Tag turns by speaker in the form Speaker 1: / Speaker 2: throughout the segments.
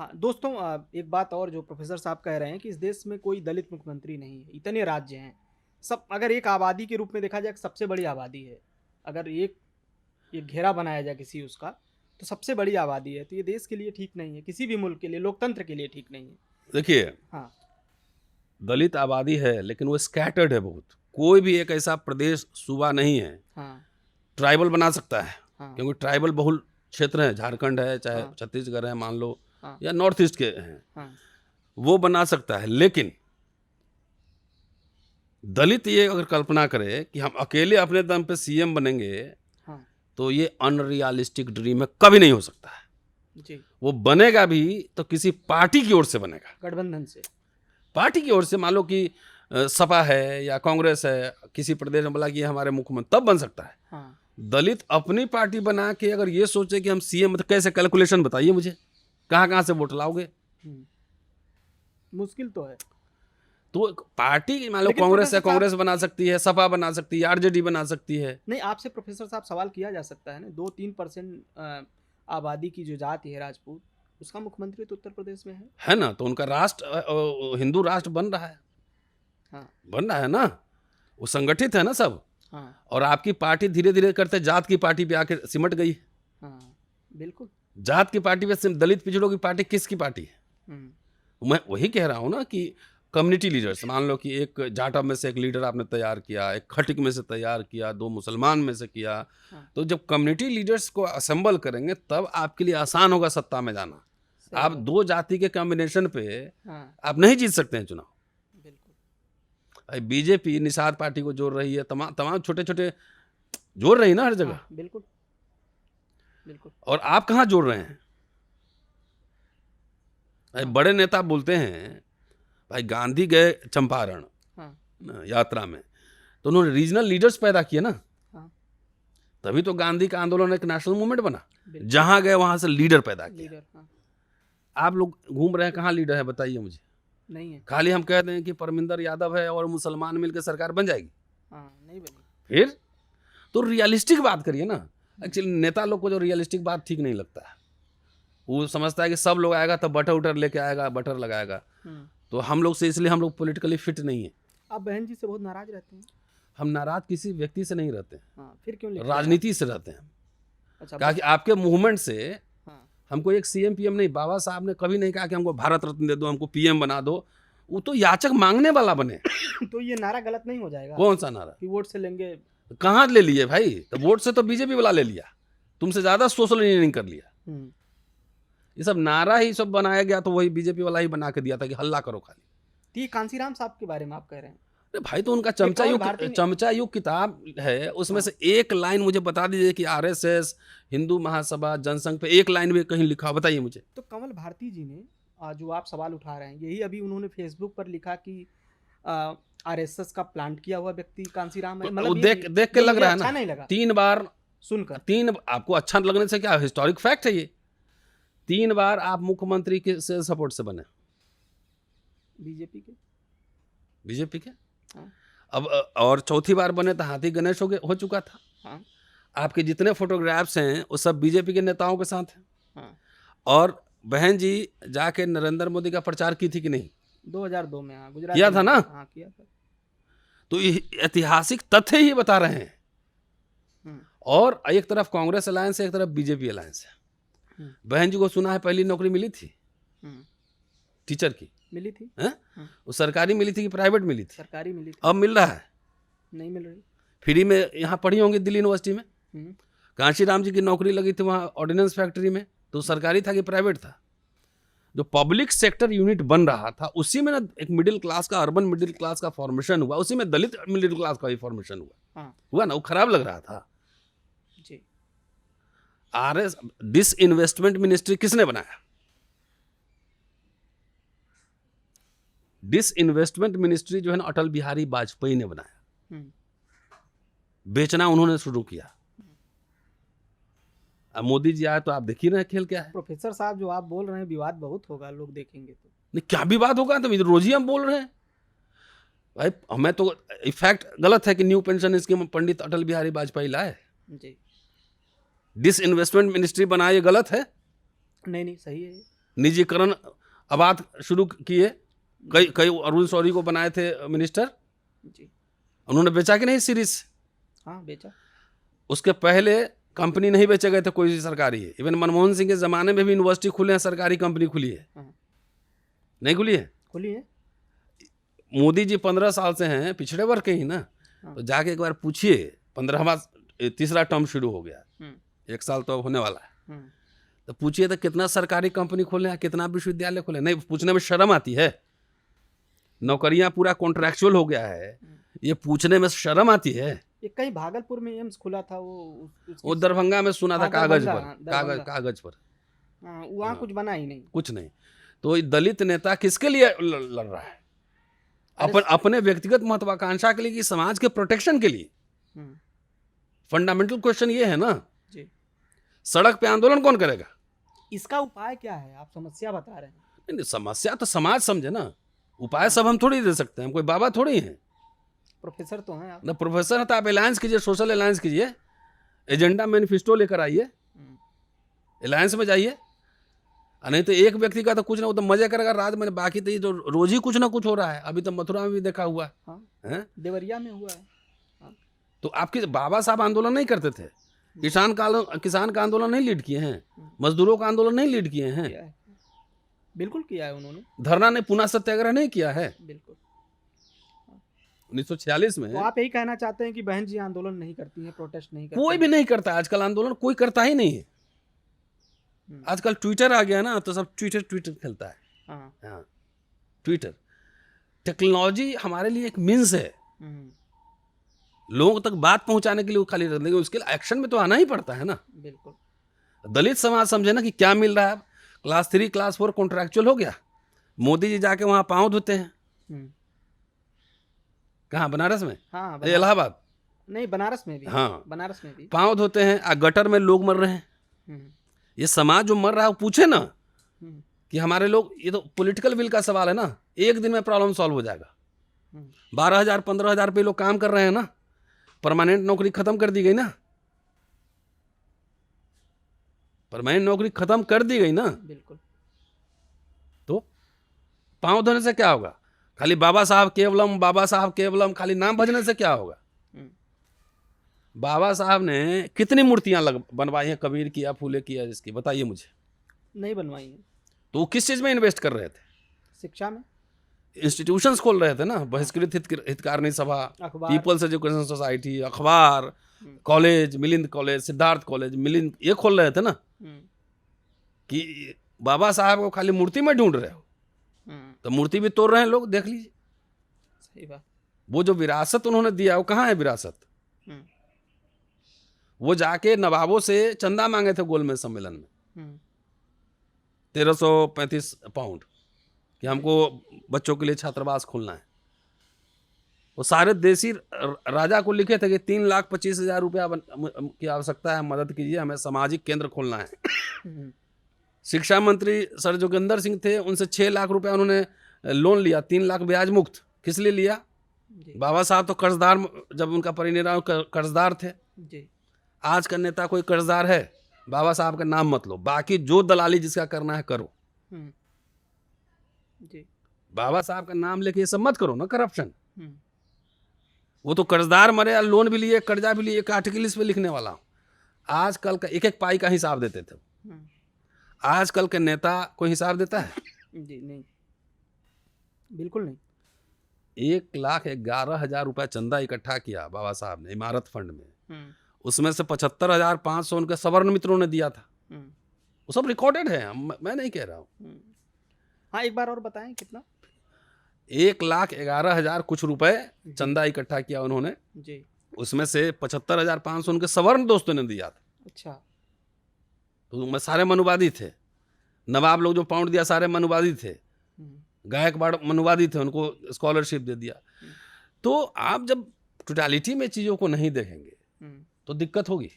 Speaker 1: हाँ दोस्तों, एक बात और जो प्रोफेसर साहब कह रहे हैं कि इस देश में कोई दलित मुख्यमंत्री नहीं है, इतने राज्य हैं। सब अगर एक आबादी के रूप में देखा जाए, सबसे बड़ी आबादी है। अगर एक घेरा बनाया जाए किसी उसका, तो सबसे बड़ी आबादी है। तो ये देश के लिए ठीक नहीं है, किसी भी मुल्क के लिए, लोकतंत्र के लिए ठीक नहीं है।
Speaker 2: देखिए,
Speaker 1: हाँ
Speaker 2: दलित आबादी है लेकिन वो स्कैटर्ड है बहुत। कोई भी एक ऐसा प्रदेश सूबा नहीं है
Speaker 1: हाँ
Speaker 2: ट्राइबल बना सकता है,
Speaker 1: हाँ
Speaker 2: क्योंकि ट्राइबल बहुल क्षेत्र है, झारखंड है चाहे
Speaker 1: हाँ
Speaker 2: छत्तीसगढ़ है मान लो,
Speaker 1: हाँ
Speaker 2: या नॉर्थ ईस्ट के हैं,
Speaker 1: हाँ
Speaker 2: वो बना सकता है। लेकिन दलित ये अगर कल्पना करे कि हम अकेले अपने दम पे सीएम बनेंगे,
Speaker 1: हाँ
Speaker 2: तो ये अनरियलिस्टिक ड्रीम है, कभी नहीं हो सकता है।
Speaker 1: जी।
Speaker 2: वो बनेगा भी तो किसी पार्टी की ओर से बनेगा।
Speaker 1: गठबंधन से।
Speaker 2: पार्टी की ओर से, मान लो कि सपा है या कांग्रेस है, किसी प्रदेश में बोला कि ये हमारे मुख्यमंत्री, तब बन सकता है।
Speaker 1: हाँ
Speaker 2: दलित अपनी पार्टी बना के अगर ये सोचे कि हम सीएम, तो कैसे? कैलकुलेशन बताइए मुझे, कहाँ कहाँ से वोट लाओगे?
Speaker 1: मुश्किल तो है।
Speaker 2: तो पार्टी मान लो
Speaker 1: लेकिन
Speaker 2: कांग्रेस है,
Speaker 1: प्रोफेसर साहब,
Speaker 2: कांग्रेस बना सकती है, सपा बना सकती है, आरजेडी बना सकती है।
Speaker 1: नहीं, आपसे प्रोफेसर साहब सवाल किया जा सकता है ना। 2-3% आबादी की जो जाति है राजपूत, उसका मुख्यमंत्री तो उत्तर प्रदेश में
Speaker 2: है ना? तो उनका राष्ट्र हिंदू राष्ट्र बन रहा है,
Speaker 1: हाँ
Speaker 2: बन रहा है ना, वो संगठित है ना सब।
Speaker 1: हाँ
Speaker 2: और आपकी पार्टी धीरे धीरे करते जात की पार्टी पे आके सिमट गई।
Speaker 1: हाँ बिल्कुल।
Speaker 2: जात की पार्टी पे दलित पिछड़ों की पार्टी किसकी पार्टी है?
Speaker 1: हम्म,
Speaker 2: मैं वही कह रहा हूँ ना कि कम्युनिटी लीडर्स, मान लो कि एक जाटा में से एक लीडर आपने तैयार किया, एक खटिक में से तैयार किया, 2 मुसलमान में से किया,
Speaker 1: हाँ
Speaker 2: तो जब कम्युनिटी लीडर्स को असेंबल करेंगे तब आपके लिए आसान होगा सत्ता में जाना।
Speaker 1: सही
Speaker 2: आप
Speaker 1: बात।
Speaker 2: 2 जाति के कॉम्बिनेशन पे
Speaker 1: हाँ
Speaker 2: आप नहीं जीत सकते हैं चुनाव।
Speaker 1: बिल्कुल।
Speaker 2: बीजेपी निषाद पार्टी को जोड़ रही है, तमाम तमाम छोटे छोटे जोड़ रही है ना हर जगह।
Speaker 1: हाँ बिल्कुल बिल्कुल।
Speaker 2: और आप कहाँ जोड़ रहे हैं? भाई बड़े नेता बोलते हैं, भाई गांधी गए चंपारण
Speaker 1: हाँ
Speaker 2: यात्रा में, तो उन्होंने रीजनल लीडर्स पैदा किए ना,
Speaker 1: हाँ
Speaker 2: तभी तो गांधी का आंदोलन एक नेशनल मूवमेंट बना।
Speaker 1: बिल्कुल।
Speaker 2: जहां गए वहां से लीडर पैदा किया।
Speaker 1: लीडर, हाँ
Speaker 2: आप लोग घूम रहे हैं, कहाँ लीडर है बताइए मुझे?
Speaker 1: नहीं है।
Speaker 2: खाली हम कहते हैं कि परमिंदर यादव है और मुसलमान मिलकर सरकार बन जाएगी।
Speaker 1: हाँ नहीं बनी।
Speaker 2: फिर तो रियलिस्टिक बात करिए ना। एक्चुअली नेता लोग को जो रियलिस्टिक बात ठीक नहीं लगता है, वो समझता है कि सब लोग आएगा तो बटर उटर लेके आएगा, बटर लगाएगा। तो हम लोग से, इसलिए हम लोग पॉलिटिकली फिट नहीं है।
Speaker 1: आप बहन जी से बहुत नाराज रहते हैं।
Speaker 2: हम नाराज किसी व्यक्ति से नहीं रहते हैं,
Speaker 1: हाँ फिर क्यों लिखते हैं
Speaker 2: राजनीति से रहते हैं।
Speaker 1: आप? अच्छा
Speaker 2: कहा कि आपके मूवमेंट से
Speaker 1: हाँ
Speaker 2: हमको एक सीएम पीएम नहीं, बाबा साहब ने कभी नहीं कहा कि हमको भारत रत्न दे दो, हमको पीएम बना दो। वो तो याचक मांगने वाला बने।
Speaker 1: तो ये नारा गलत नहीं हो जाएगा
Speaker 2: कौन सा नारा?
Speaker 1: कि वोट से लेंगे?
Speaker 2: कहाँ ले लिए भाई? तो वोट से तो बीजेपी वाला ले लिया, तुमसे ज्यादा सोशल इंजीनियरिंग कर लिया। ये सब नारा ही सब बनाया गया, तो वही बीजेपी वाला ही बना के दिया था कि हल्ला करो खाली।
Speaker 1: तो ये कांसीराम साहब के बारे में आप कह रहे हैं?
Speaker 2: अरे भाई, तो उनका चमचा युग किताब है, उसमें से एक लाइन मुझे बता दीजिए कि आरएसएस, हिंदू महासभा, जनसंघ पे एक लाइन में कहीं लिखा, बताइए मुझे।
Speaker 1: तो कमल भारती जी ने जो आप सवाल उठा रहे हैं, यही अभी उन्होंने फेसबुक पर लिखा कि आरएसएस का प्लांट किया हुआ व्यक्ति कांसीराम है। मतलब
Speaker 2: देख के लग रहा है
Speaker 1: अच्छा
Speaker 2: ना,
Speaker 1: नहीं लगा
Speaker 2: 3 बार
Speaker 1: सुनकर।
Speaker 2: आपको अच्छा लगने से क्या, हिस्टोरिक फैक्ट है ये। 3 बार आप मुख्यमंत्री के से सपोर्ट से बने, बीजेपी के।
Speaker 1: हाँ।
Speaker 2: अब और चौथी बार बने तो हाथी गणेश हो चुका था।
Speaker 1: हाँ।
Speaker 2: आपके जितने फोटोग्राफ्स हैं वो सब बीजेपी के नेताओं के साथ हैं।
Speaker 1: हाँ।
Speaker 2: और बहन जी जाके नरेंद्र मोदी का प्रचार की थी कि नहीं?
Speaker 1: 2002 में। हाँ गुजरात
Speaker 2: किया था ना?
Speaker 1: हाँ किया था।
Speaker 2: तो ये ऐतिहासिक तथ्य ही बता रहे हैं। और एक तरफ कांग्रेस अलायंस है, एक तरफ बीजेपी अलायंस है। बहन जी को सुना है पहली नौकरी मिली थी टीचर की,
Speaker 1: मिली थी।
Speaker 2: वो सरकारी मिली थी कि प्राइवेट मिली थी?
Speaker 1: सरकारी मिली थी।
Speaker 2: अब मिल रहा है?
Speaker 1: नहीं मिल रही।
Speaker 2: फ्री में यहाँ पढ़ी होंगी दिल्ली यूनिवर्सिटी में। कांशीराम जी की नौकरी लगी थी वहाँ ऑर्डिनेंस फैक्ट्री में, तो सरकारी था कि प्राइवेट था? जो पब्लिक सेक्टर यूनिट बन रहा था उसी में ना एक मिडिल क्लास का, अर्बन मिडिल क्लास का फॉर्मेशन हुआ, उसी में दलित मिडिल क्लास का भी फॉर्मेशन हुआ ना। वो खराब लग रहा था
Speaker 1: जी।
Speaker 2: आरएस डिसइन्वेस्टमेंट मिनिस्ट्री किसने बनाया? डिसइन्वेस्टमेंट मिनिस्ट्री जो है ना, अटल बिहारी वाजपेयी ने बनाया। बेचना उन्होंने शुरू किया। अब मोदी जी आए तो आप देखिए ना खेल क्या है।
Speaker 1: प्रोफेसर साहब, जो आप बोल रहे हैं विवाद बहुत होगा, लोग देखेंगे तो।
Speaker 2: नहीं, क्या विवाद होगा? तो रोज ही हम बोल रहे हैं भाई। हमें तो इफेक्ट गलत है कि न्यू पेंशन स्कीम पंडित अटल बिहारी वाजपेयी लाए जी। डिसइन्वेस्टमेंट मिनिस्ट्री बनाए, ये गलत है?
Speaker 1: नहीं सही है।
Speaker 2: निजीकरण आबाद शुरू किए, कई अरुण शौरी को बनाए थे मिनिस्टर,
Speaker 1: जी
Speaker 2: उन्होंने बेचा कि नहीं सीरीज?
Speaker 1: हाँ बेचा।
Speaker 2: उसके पहले कंपनी नहीं बेचे गए थे कोई सी सरकारी है। इवन मनमोहन सिंह के ज़माने में भी यूनिवर्सिटी खुले हैं, सरकारी कंपनी खुली है,
Speaker 1: हाँ।
Speaker 2: नहीं खुली है?
Speaker 1: खुली है।
Speaker 2: मोदी जी 15 साल से हैं, पिछड़े वर्ग के ही ना,
Speaker 1: हाँ।
Speaker 2: तो जाके एक बार पूछिए, 15वां तीसरा टर्म शुरू हो गया, 1 साल तो अब होने वाला है, तो पूछिए तो कितना सरकारी कंपनी खोले हैं, कितना विश्वविद्यालय खोले? नहीं, पूछने में शर्म आती है। नौकरियां पूरा कॉन्ट्रैक्चुअल हो गया है, ये पूछने में शर्म आती है।
Speaker 1: ये कहीं भागलपुर में एम्स खुला था,
Speaker 2: वो दरभंगा में सुना था,
Speaker 1: हाँ,
Speaker 2: कागज
Speaker 1: दरभंगा,
Speaker 2: पर,
Speaker 1: दरभंगा।
Speaker 2: कागज पर,
Speaker 1: हाँ, वहाँ कुछ बना ही नहीं।
Speaker 2: कुछ नहीं। तो ये दलित नेता किसके लिए लड़ रहा है? अपने व्यक्तिगत महत्वाकांक्षा के लिए कि समाज के प्रोटेक्शन के लिए? फंडामेंटल क्वेश्चन ये है ना
Speaker 1: जी।
Speaker 2: सड़क पे आंदोलन कौन करेगा?
Speaker 1: इसका उपाय क्या है? आप समस्या बता रहे हैं।
Speaker 2: नहीं, समस्या तो समाज समझे ना, उपाय सब हम थोड़ी दे सकते हैं, हम कोई बाबा थोड़ी हैं।
Speaker 1: प्रोफेसर तो हैं आप।
Speaker 2: ना प्रोफेसर है तो आप अलायंस कीजिए, सोशल अलायंस कीजिए, एजेंडा मैनिफेस्टो लेकर आइए, अलायंस में जाइए। नहीं तो एक व्यक्ति का तो कुछ ना, वो तो मजे करेगा रात में, बाकी तो ये तो रोज ही कुछ ना कुछ हो रहा है। अभी तो मथुरा में भी देखा हुआ है।
Speaker 1: हाँ,
Speaker 2: हैं?
Speaker 1: देवरिया में हुआ है। हाँ।
Speaker 2: तो आपके बाबा साहब आंदोलन नहीं करते थे? किसान का आंदोलन नहीं लीड किए हैं? मजदूरों का आंदोलन नहीं लीड किए हैं?
Speaker 1: किया है। बिल्कुल किया है उन्होंने।
Speaker 2: धरना ने पुनः सत्याग्रह नहीं किया है?
Speaker 1: बिल्कुल।
Speaker 2: 1946 में।
Speaker 1: तो आप यही कहना चाहते हैं कि बहन जी आंदोलन नहीं करती हैं, प्रोटेस्ट नहीं करती?
Speaker 2: कोई भी नहीं करता आजकल आंदोलन, कोई करता ही नहीं है। आजकल ट्विटर आ गया ना, तो सब ट्विटर खेलता है। हाँ, ट्विटर टेक्नोलॉजी हमारे लिए एक मीन्स है, लोगों तक बात पहुंचाने के लिए खाली रख देंगे, उसके लिए एक्शन में तो आना ही पड़ता है ना।
Speaker 1: बिल्कुल।
Speaker 2: दलित समाज समझे ना कि क्या मिल रहा है। क्लास 3 क्लास 4 कॉन्ट्रैक्चुअल हो गया, मोदी जी जाके वहां पांव धोते हैं। कहाँ? बनारस में?
Speaker 1: हाँ,
Speaker 2: इलाहाबाद
Speaker 1: नहीं, बनारस में भी।
Speaker 2: हाँ,
Speaker 1: बनारस में भी
Speaker 2: पांव धोते हैं। गटर में लोग मर रहे हैं। ये समाज जो मर रहा है वो पूछे ना कि हमारे लोग, ये तो पॉलिटिकल विल का सवाल है ना, एक दिन में प्रॉब्लम सॉल्व हो जाएगा। 12,000 15,000 पे लोग काम कर रहे हैं ना, परमानेंट नौकरी खत्म कर दी गई ना, परमानेंट नौकरी खत्म कर दी गई ना।
Speaker 1: बिल्कुल।
Speaker 2: तो पांव धोने से क्या होगा? खाली बाबा साहब केवलम, बाबा साहब केवलम, खाली नाम भजने से क्या होगा? बाबा साहब ने कितनी मूर्तियां बनवाई हैं, कबीर किया, फूले किया, जिसकी बताइए मुझे।
Speaker 1: नहीं बनवाई है।
Speaker 2: तो वो किस चीज में इन्वेस्ट कर रहे थे?
Speaker 1: शिक्षा में।
Speaker 2: इंस्टीट्यूशंस खोल रहे थे ना, बहिष्कृत हितकारिणी सभा,
Speaker 1: अखबार,
Speaker 2: पीपल्स एजुकेशन सोसाइटी, अखबार, college, Milind college, Siddharth college, Milind, ये खोल रहे थे ना। कि बाबा साहब को खाली मूर्ति में ढूंढ रहे हो, तो मूर्ति भी तोड़ रहे हैं लोग, देख लीजिए।
Speaker 1: सही बात।
Speaker 2: वो जो विरासत उन्होंने दिया, वो कहाँ है विरासत? वो जाके नवाबों से चंदा मांगे थे गोलमेज सम्मेलन में, 1335 पाउंड, कि हमको बच्चों के लिए छात्रावास खोलना है। वो सारे देसी राजा को लिखे थे कि 3,25,000 रुपया की आवश्यकता है, मदद कीजिए, हमें सामाजिक केंद्र खोलना है। शिक्षा मंत्री सर जोगिंदर सिंह थे, उनसे 6 लाख रुपया उन्होंने लोन लिया, 3 लाख ब्याज मुक्त। किस लिए लिया? बाबा साहब तो कर्जदार, जब उनका परिनिर्वाण कर्जदार थे। आज का नेता कोई कर्जदार है? बाबा साहब का नाम मत लो, बाकी जो दलाली जिसका करना है करो। बाबा साहब का नाम लेके ये सब मत करो ना, करप्शन। वो तो कर्जदार मरे, लोन भी लिए, कर्जा भी लिए, एक आर्टिकल इस पे लिखने वाला हूं। आजकल का एक एक पाई का हिसाब देते थे। आजकल के नेता कोई हिसाब देता है?
Speaker 1: जी नहीं, बिल्कुल नहीं।
Speaker 2: 1,11,000 रुपया चंदा इकट्ठा किया बाबा साहब ने इमारत फंड में। उसमें से 75,500 उनके सवर्ण मित्रों ने दिया था। वो सब रिकॉर्डेड है, मैं नहीं कह रहा हूँ।
Speaker 1: हाँ, एक बार और बताएं कितना?
Speaker 2: 1,11,000 कुछ रुपए चंदा इकट्ठा किया उन्होंने
Speaker 1: जी।
Speaker 2: उसमें से 75,500 उनके सवर्ण दोस्तों ने दिया था।
Speaker 1: अच्छा।
Speaker 2: तो मैं सारे मनुवादी थे, नवाब लोग जो पाउंड दिया सारे मनुवादी थे, गायकवाड़ मनुवादी थे, उनको स्कॉलरशिप दे दिया। तो आप जब टोटलिटी में चीज़ों को नहीं देखेंगे तो दिक्कत होगी।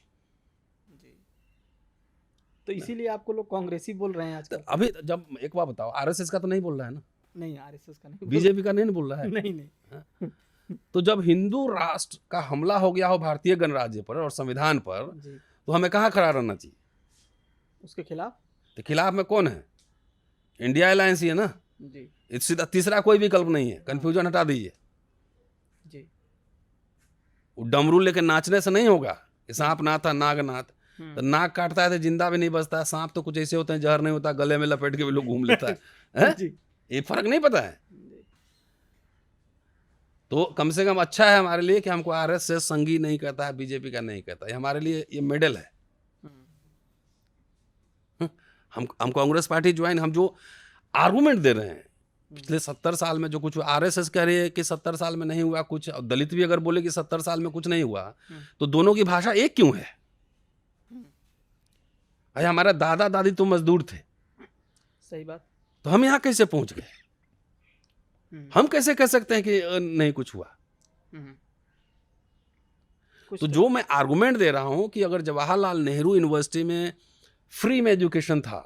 Speaker 1: तो इसीलिए आपको लोग कांग्रेसी बोल रहे हैं आजकल।
Speaker 2: अभी जब एक बात बताओ, आरएसएस का तो नहीं बोल रहा है ना?
Speaker 1: नहीं, आरएसएस का नहीं,
Speaker 2: बीजेपी का नहीं बोल रहा है।
Speaker 1: नहीं।
Speaker 2: तो जब हिंदू राष्ट्र का हमला हो गया हो भारतीय गणराज्य पर और संविधान पर, तो हमें कहाँ खड़ा रहना चाहिए?
Speaker 1: उसके खिलाफ।
Speaker 2: तो खिलाफ में कौन है? इंडिया अलायंस ही है ना,
Speaker 1: जी
Speaker 2: इससे तीसरा कोई विकल्प नहीं है, कंफ्यूजन हटा दीजिए।
Speaker 1: जी।
Speaker 2: वो डमरू लेके नाचने से नहीं होगा। कि सांप नाथ था नागनाथ, तो नाक काटता है तो जिंदा भी नहीं बचता है। सांप तो कुछ ऐसे होते हैं जहर नहीं होता, गले में लपेट के भी लोग घूम लेता है, हैं?
Speaker 1: जी
Speaker 2: ये फर्क नहीं पता है।
Speaker 1: जी।
Speaker 2: तो कम से कम अच्छा है हमारे लिए कि हमको आरएसएस संगी नहीं कहता है, बीजेपी का नहीं कहता है। ये हमारे लिए ये मेडल है। हम कांग्रेस पार्टी ज्वाइन, हम जो आर्गुमेंट दे रहे हैं पिछले 70 साल में जो कुछ आरएसएस कह रही है कि 70 साल में नहीं हुआ कुछ, और दलित भी अगर बोले कि 70 साल में कुछ नहीं हुआ, तो दोनों की भाषा एक क्यों है? अरे हमारा दादा दादी तो मजदूर थे,
Speaker 1: सही बात।
Speaker 2: तो हम यहाँ कैसे पहुंच गए? हम कैसे कह सकते हैं कि नहीं कुछ हुआ? तो जो मैं आर्गुमेंट दे रहा हूं कि अगर जवाहरलाल नेहरू यूनिवर्सिटी में फ्री में एजुकेशन था,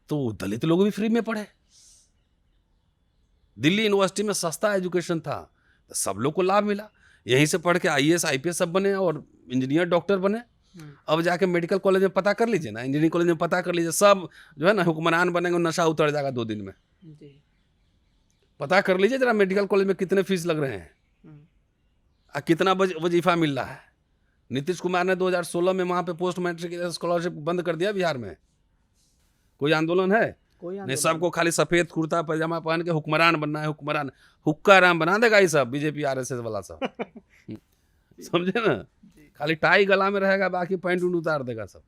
Speaker 2: तो दलित लोग भी फ्री में पढ़े। दिल्ली यूनिवर्सिटी में सस्ता एजुकेशन था, तो सब लोग को लाभ मिला। यहीं से पढ़ के आईएएस आईपीएस सब बने और इंजीनियर डॉक्टर बने। अब जाके मेडिकल कॉलेज में पता कर लीजिए ना, इंजीनियरिंग कॉलेज में पता कर लीजिए, सब जो है ना हुक्मरान बनेंगे, नशा उतर जाएगा 2 दिन में।
Speaker 1: जी।
Speaker 2: पता कर लीजिए जरा मेडिकल कॉलेज में कितने फीस लग रहे हैं और कितना वजीफा मिल रहा है। नीतीश कुमार ने 2016 में वहां पे पोस्ट मैट्रिक स्कॉलरशिप बंद कर दिया बिहार में। कोई आंदोलन है?
Speaker 1: कोई
Speaker 2: नहीं, सबको खाली सफेद कुर्ता पैजामा पहन के हुक्मरान बनना है। हुक्मरान हुक्का राम बना देगा ये सब बीजेपी आरएसएस वाला सब। समझे ना, खाली टाई गला में रहेगा, बाकी पैंट उतार देगा सब।